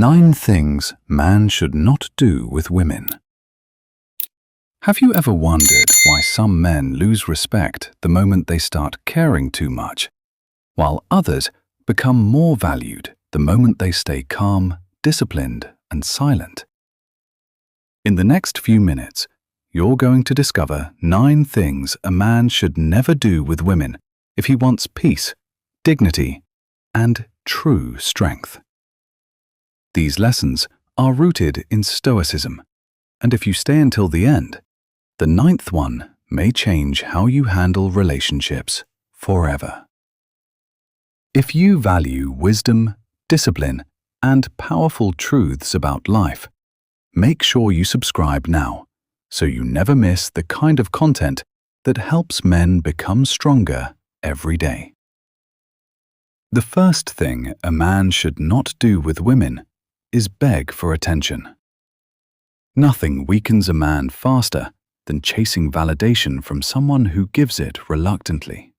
9 things man should not do with women. Have you ever wondered why some men lose respect the moment they start caring too much, while others become more valued the moment they stay calm, disciplined, and silent? In the next few minutes, you're going to discover 9 things a man should never do with women if he wants peace, dignity, and true strength. These lessons are rooted in Stoicism, and if you stay until the end, the 9th one may change how you handle relationships forever. If you value wisdom, discipline, and powerful truths about life, make sure you subscribe now so you never miss the kind of content that helps men become stronger every day. The first thing a man should not do with women is beg for attention. Nothing weakens a man faster than chasing validation from someone who gives it reluctantly.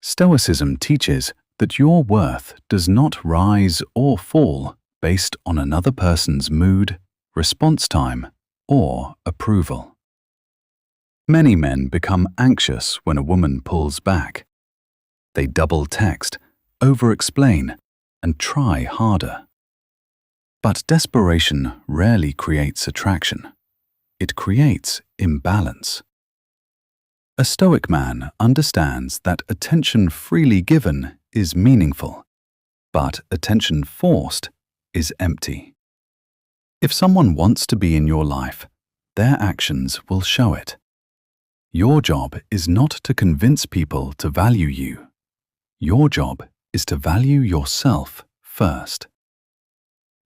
Stoicism teaches that your worth does not rise or fall based on another person's mood, response time, or approval. Many men become anxious when a woman pulls back. They double text, over-explain, and try harder. But desperation rarely creates attraction. It creates imbalance. A Stoic man understands that attention freely given is meaningful, but attention forced is empty. If someone wants to be in your life, their actions will show it. Your job is not to convince people to value you. Your job is to value yourself first.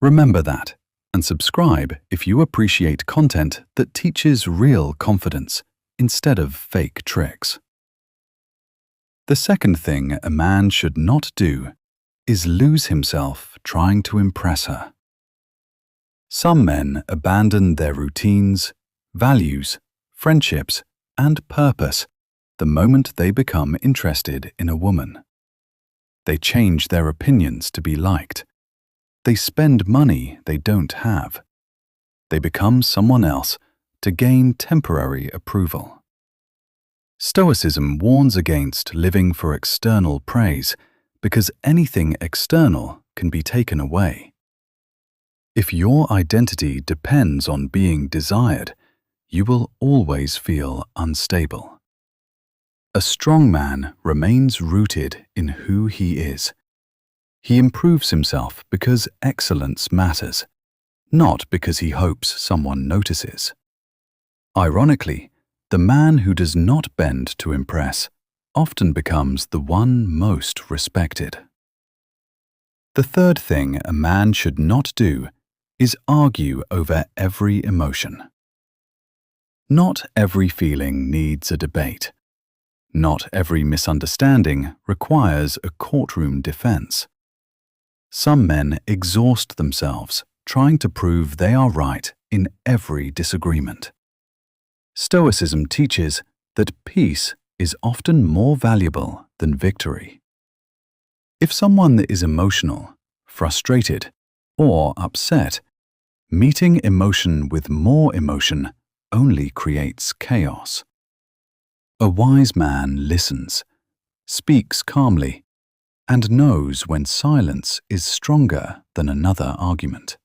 Remember that, and subscribe if you appreciate content that teaches real confidence instead of fake tricks. The second thing a man should not do is lose himself trying to impress her. Some men abandon their routines, values, friendships, and purpose the moment they become interested in a woman. They change their opinions to be liked. They spend money they don't have. They become someone else to gain temporary approval. Stoicism warns against living for external praise because anything external can be taken away. If your identity depends on being desired, you will always feel unstable. A strong man remains rooted in who he is. He improves himself because excellence matters, not because he hopes someone notices. Ironically, the man who does not bend to impress often becomes the one most respected. The third thing a man should not do is argue over every emotion. Not every feeling needs a debate. Not every misunderstanding requires a courtroom defense. Some men exhaust themselves trying to prove they are right in every disagreement. Stoicism teaches that peace is often more valuable than victory. If someone is emotional, frustrated, or upset, meeting emotion with more emotion only creates chaos. A wise man listens, speaks calmly, and knows when silence is stronger than another argument.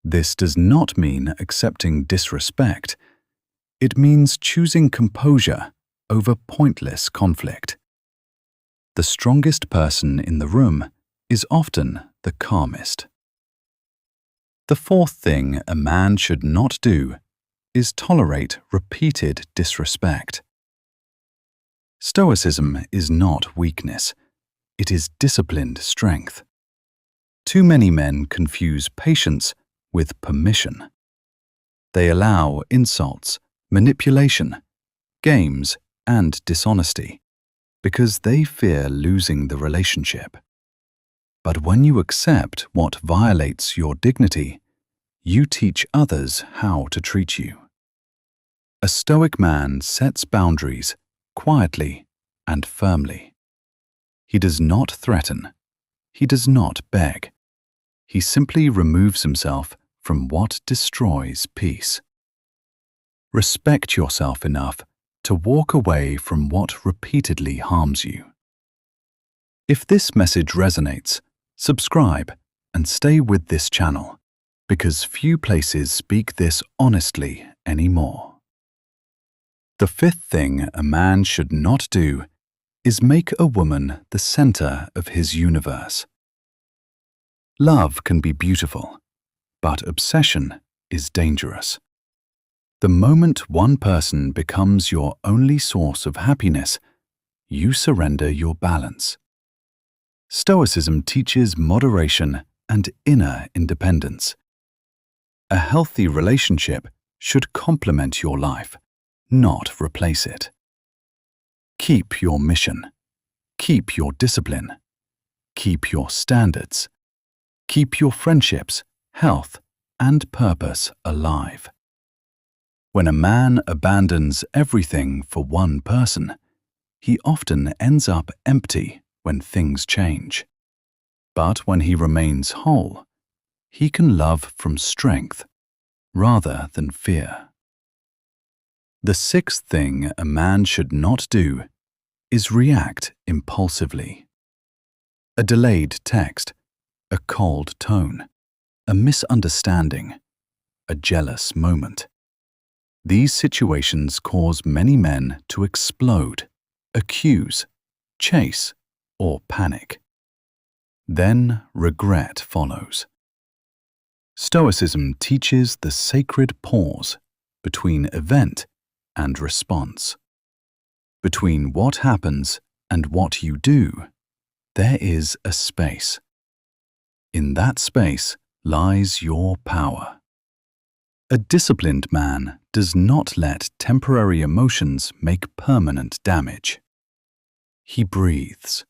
This does not mean accepting disrespect. It means choosing composure over pointless conflict. The strongest person in the room is often the calmest. The fourth thing a man should not do is tolerate repeated disrespect. Stoicism is not weakness. It is disciplined strength. Too many men confuse patience with permission. They allow insults, manipulation, games, and dishonesty because they fear losing the relationship. But when you accept what violates your dignity, you teach others how to treat you. A Stoic man sets boundaries quietly and firmly. He does not threaten. He does not beg. He simply removes himself from what destroys peace. Respect yourself enough to walk away from what repeatedly harms you. If this message resonates, subscribe and stay with this channel, because few places speak this honestly anymore. The fifth thing a man should not do is make a woman the center of his universe. Love can be beautiful, but obsession is dangerous. The moment one person becomes your only source of happiness, you surrender your balance. Stoicism teaches moderation and inner independence. A healthy relationship should complement your life, not replace it. Keep your mission. Keep your discipline. Keep your standards. Keep your friendships, health, and purpose alive. When a man abandons everything for one person, he often ends up empty when things change. But when he remains whole, he can love from strength rather than fear. The sixth thing a man should not do is react impulsively. A delayed text, a cold tone, a misunderstanding, a jealous moment. These situations cause many men to explode, accuse, chase, or panic. Then regret follows. Stoicism teaches the sacred pause between event and response. Between what happens and what you do, there is a space. In that space lies your power. A disciplined man does not let temporary emotions make permanent damage. He breathes.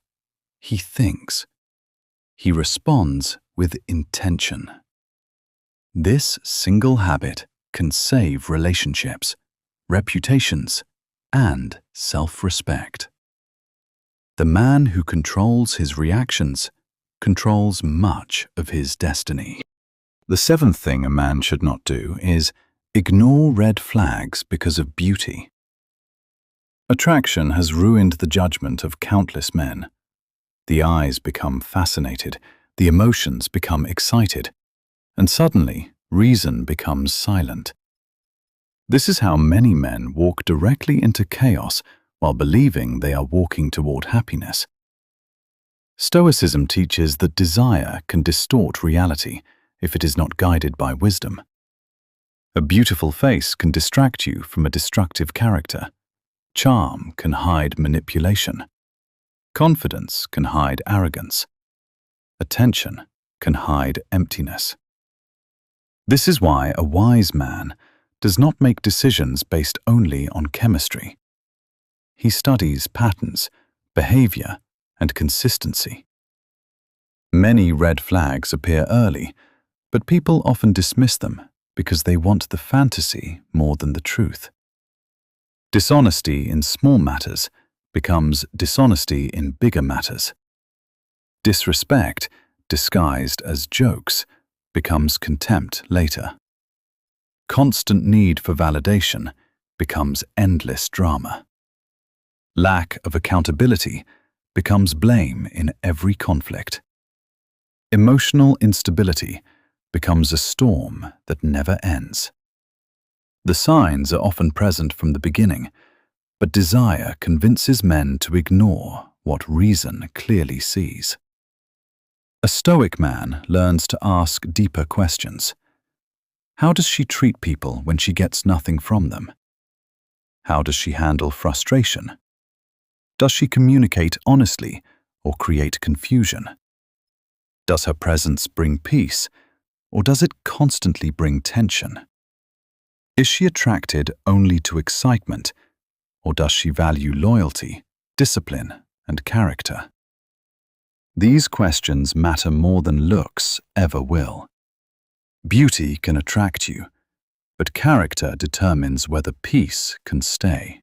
He thinks. He responds with intention. This single habit can save relationships, reputations, and self-respect. The man who controls his reactions controls much of his destiny. The seventh thing a man should not do is ignore red flags because of beauty. Attraction has ruined the judgment of countless men. The eyes become fascinated, the emotions become excited, and suddenly reason becomes silent. This is how many men walk directly into chaos while believing they are walking toward happiness. Stoicism teaches that desire can distort reality if it is not guided by wisdom. A beautiful face can distract you from a destructive character. Charm can hide manipulation. Confidence can hide arrogance. Attention can hide emptiness. This is why a wise man does not make decisions based only on chemistry. He studies patterns, behavior, and consistency. Many red flags appear early, but people often dismiss them because they want the fantasy more than the truth. Dishonesty in small matters becomes dishonesty in bigger matters. Disrespect, disguised as jokes, becomes contempt later. Constant need for validation becomes endless drama. Lack of accountability becomes blame in every conflict. Emotional instability becomes a storm that never ends. The signs are often present from the beginning, but desire convinces men to ignore what reason clearly sees. A Stoic man learns to ask deeper questions. How does she treat people when she gets nothing from them? How does she handle frustration? Does she communicate honestly or create confusion? Does her presence bring peace, or does it constantly bring tension? Is she attracted only to excitement, or does she value loyalty, discipline, and character? These questions matter more than looks ever will. Beauty can attract you, but character determines whether peace can stay.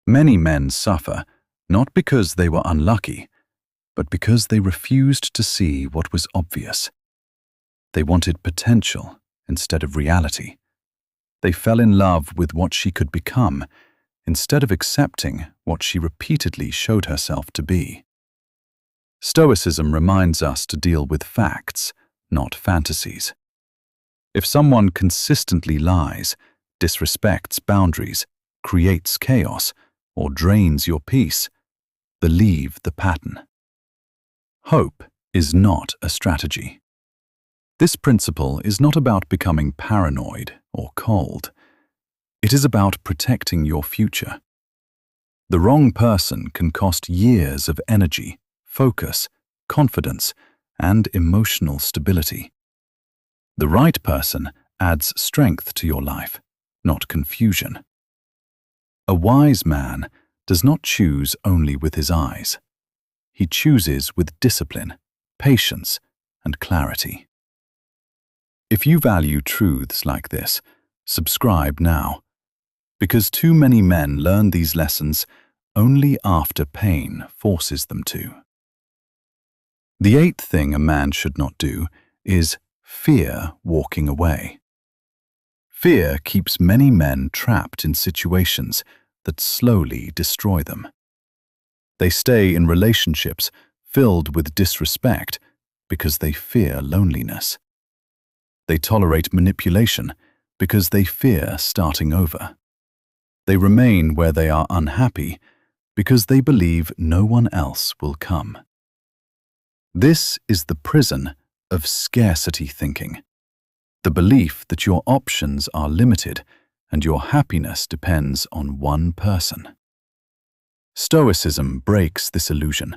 Many men suffer not because they were unlucky, but because they refused to see what was obvious. They wanted potential instead of reality. They fell in love with what she could become instead of accepting what she repeatedly showed herself to be. Stoicism reminds us to deal with facts, not fantasies. If someone consistently lies, disrespects boundaries, creates chaos, or drains your peace, believe the pattern. Hope is not a strategy. This principle is not about becoming paranoid or cold. It is about protecting your future. The wrong person can cost years of energy, focus, confidence, and emotional stability. The right person adds strength to your life, not confusion. A wise man does not choose only with his eyes. He chooses with discipline, patience, and clarity. If you value truths like this, subscribe now, because too many men learn these lessons only after pain forces them to. The eighth thing a man should not do is fear walking away. Fear keeps many men trapped in situations that slowly destroy them. They stay in relationships filled with disrespect because they fear loneliness. They tolerate manipulation because they fear starting over. They remain where they are unhappy because they believe no one else will come. This is the prison of scarcity thinking, the belief that your options are limited and your happiness depends on one person. Stoicism breaks this illusion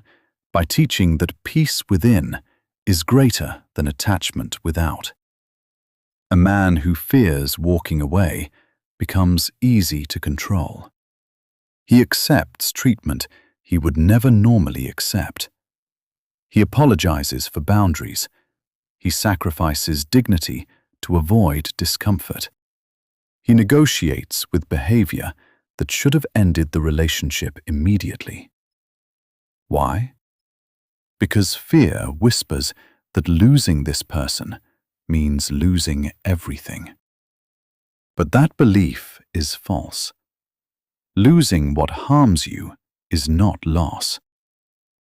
by teaching that peace within is greater than attachment without. A man who fears walking away becomes easy to control. He accepts treatment he would never normally accept. He apologizes for boundaries. He sacrifices dignity to avoid discomfort. He negotiates with behavior that should have ended the relationship immediately. Why? Because fear whispers that losing this person means losing everything. But that belief is false. Losing what harms you is not loss.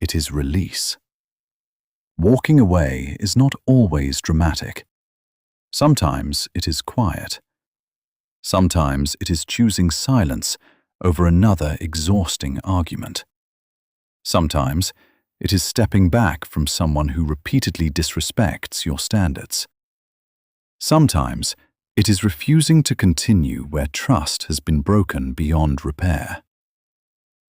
It is release. Walking away is not always dramatic. Sometimes it is quiet. Sometimes it is choosing silence over another exhausting argument. Sometimes it is stepping back from someone who repeatedly disrespects your standards. Sometimes it is refusing to continue where trust has been broken beyond repair.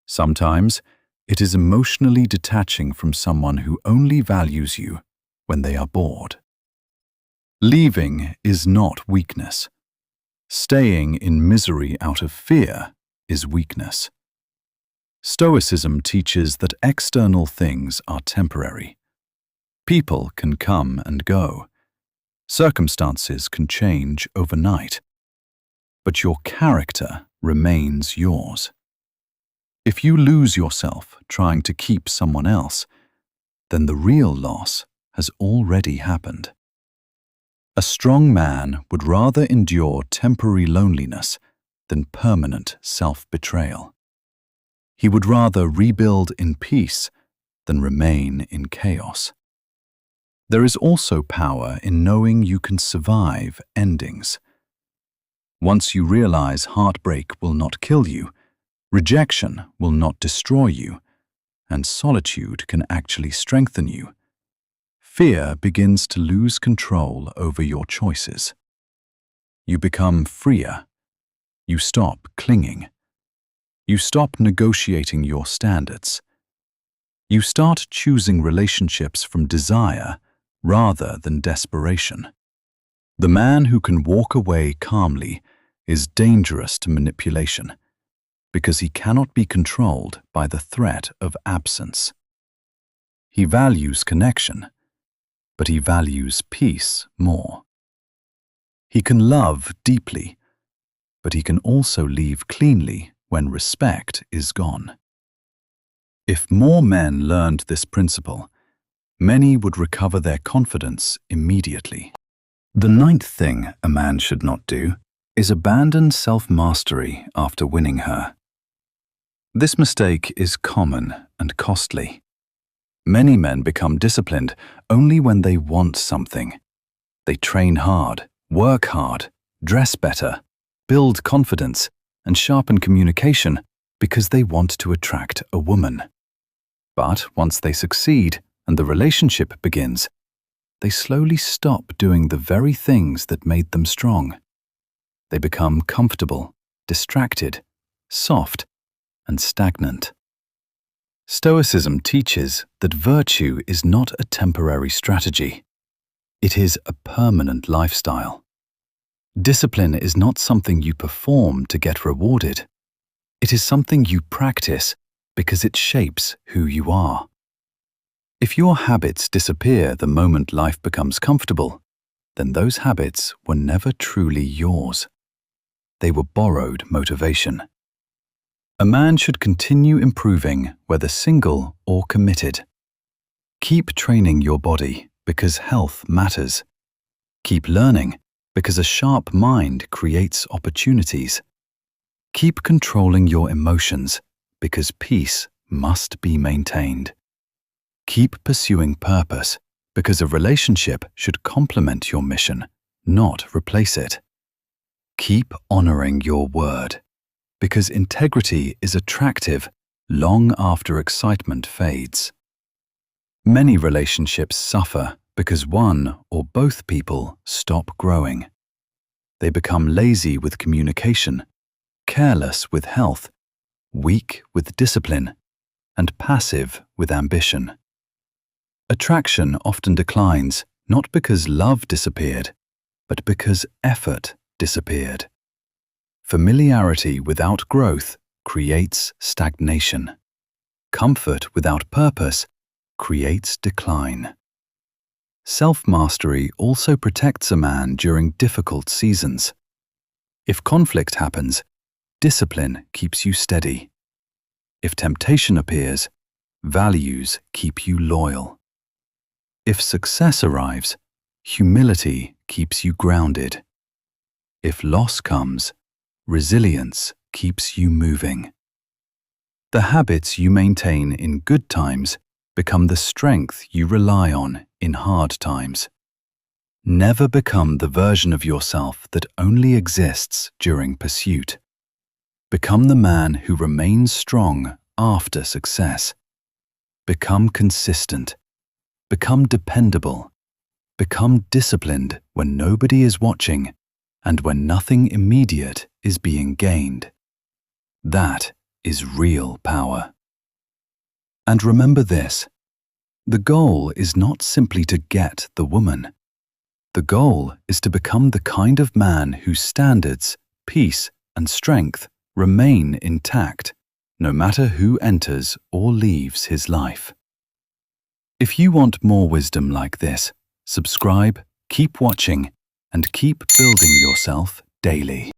Sometimes it is emotionally detaching from someone who only values you when they are bored. Leaving is not weakness. Staying in misery out of fear is weakness. Stoicism teaches that external things are temporary. People can come and go. Circumstances can change overnight. But your character remains yours. If you lose yourself trying to keep someone else, then the real loss has already happened. A strong man would rather endure temporary loneliness than permanent self-betrayal. He would rather rebuild in peace than remain in chaos. There is also power in knowing you can survive endings. Once you realize heartbreak will not kill you, rejection will not destroy you, and solitude can actually strengthen you, fear begins to lose control over your choices. You become freer. You stop clinging. You stop negotiating your standards. You start choosing relationships from desire rather than desperation. The man who can walk away calmly is dangerous to manipulation, because he cannot be controlled by the threat of absence. He values connection, but he values peace more. He can love deeply, but he can also leave cleanly when respect is gone. If more men learned this principle, many would recover their confidence immediately. The ninth thing a man should not do is abandon self-mastery after winning her. This mistake is common and costly. Many men become disciplined only when they want something. They train hard, work hard, dress better, build confidence, and sharpen communication because they want to attract a woman. But once they succeed and the relationship begins, they slowly stop doing the very things that made them strong. They become comfortable, distracted, soft, and stagnant. Stoicism teaches that virtue is not a temporary strategy. It is a permanent lifestyle. Discipline is not something you perform to get rewarded. It is something you practice because it shapes who you are. If your habits disappear the moment life becomes comfortable, then those habits were never truly yours. They were borrowed motivation. A man should continue improving whether single or committed. Keep training your body because health matters. Keep learning because a sharp mind creates opportunities. Keep controlling your emotions because peace must be maintained. Keep pursuing purpose because a relationship should complement your mission, not replace it. Keep honoring your word because integrity is attractive long after excitement fades. Many relationships suffer because one or both people stop growing. They become lazy with communication, careless with health, weak with discipline, and passive with ambition. Attraction often declines not because love disappeared, but because effort disappeared. Familiarity without growth creates stagnation. Comfort without purpose creates decline. Self-mastery also protects a man during difficult seasons. If conflict happens, discipline keeps you steady. If temptation appears, values keep you loyal. If success arrives, humility keeps you grounded. If loss comes, resilience keeps you moving. The habits you maintain in good times become the strength you rely on in hard times. Never become the version of yourself that only exists during pursuit. Become the man who remains strong after success. Become consistent. Become dependable. Become disciplined when nobody is watching and when nothing immediate is being gained. That is real power. And remember this, the goal is not simply to get the woman. The goal is to become the kind of man whose standards, peace, and strength remain intact, no matter who enters or leaves his life. If you want more wisdom like this, subscribe, keep watching, and keep building yourself daily.